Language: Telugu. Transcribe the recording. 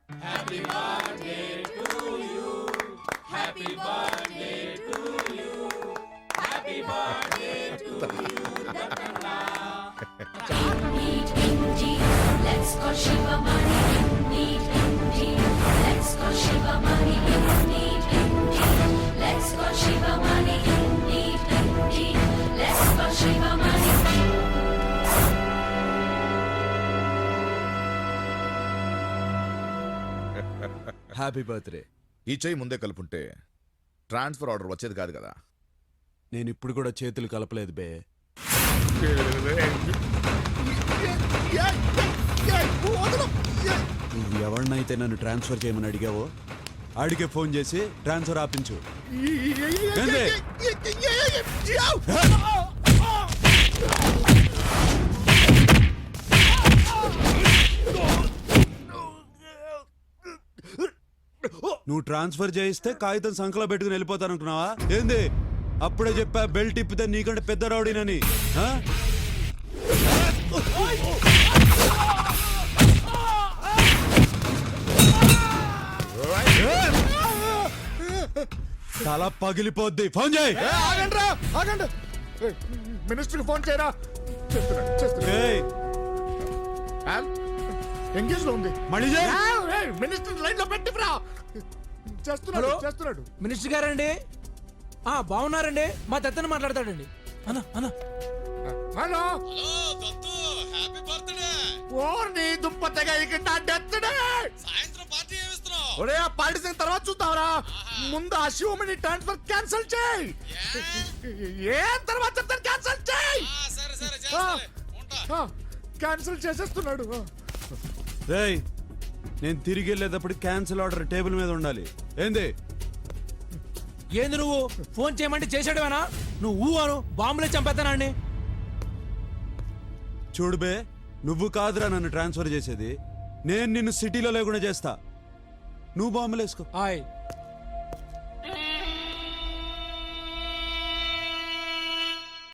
Let's go Shivamani. Need indeed. Let's go Shivamani. Need indeed. Let's go Shivamani. Need indeed. Let's go Shivamani. Happy birthday. ఈ చెయ్యి ముందే కలుపుంటే ట్రాన్స్ఫర్ ఆర్డర్ వచ్చేది కాదు కదా. నేను ఇప్పుడు కూడా చేతులు కలపలేదు బే. నువ్వు ఎవరినైతే నన్ను ట్రాన్స్ఫర్ చేయమని అడిగావో ఆడికే ఫోన్ చేసి ట్రాన్స్ఫర్ ఆపించు. ఏంది? నువ్వు ట్రాన్స్ఫర్ చేయిస్తే కాగితం సంఖలో పెట్టుకుని వెళ్ళిపోతానుకున్నావా ఏంది? అప్పుడే చెప్పా బెల్ట్ ఇప్పితే నీకంటే పెద్ద రౌడీనని. తల పగిలిపోద్ది. ఫోన్ చేయి. మినిస్టర్ ఫోన్ చేయరా. ఎంగేజ్ లో ఉంది. మళ్ళీ మినిస్టర్ లైన్ లో పెట్టిరా. చేస్తున్నాడు. మినిస్టర్ గారండి. బాగున్నారండి. మా దత్తని మాట్లాడతాడండి. అన్న అన్న హలో ఓర్ని దుప్పతగా ఇక్కడ డెత్తుడే. ఒరే ఆ పార్టీ తర్వాత చూద్దాంరా. ముందు ఆ శివమణి ట్రాన్స్ఫర్ క్యాన్సిల్ చేయి. ఏం తర్వాత చెప్తాను క్యాన్సిల్ చేయి. క్యాన్సిల్ చేసేస్తున్నాడు. రేయ్ నేను తిరిగి వెళ్ళేటప్పుడు క్యాన్సిల్ ఆర్డర్ టేబుల్ మీద ఉండాలి. ఏంది ఏంది నువ్వు ఫోన్ చేయమంటే చేసాడువేనా? నువ్వు అను బాంబులే చంపేస్తానండి. చూడు బే, నువ్వు కాదురా నన్ను ట్రాన్స్ఫర్ చేసేది. నేను నిన్ను సిటీలో లేకుండా చేస్తా. నువ్వు బాంబులు వేసుకో.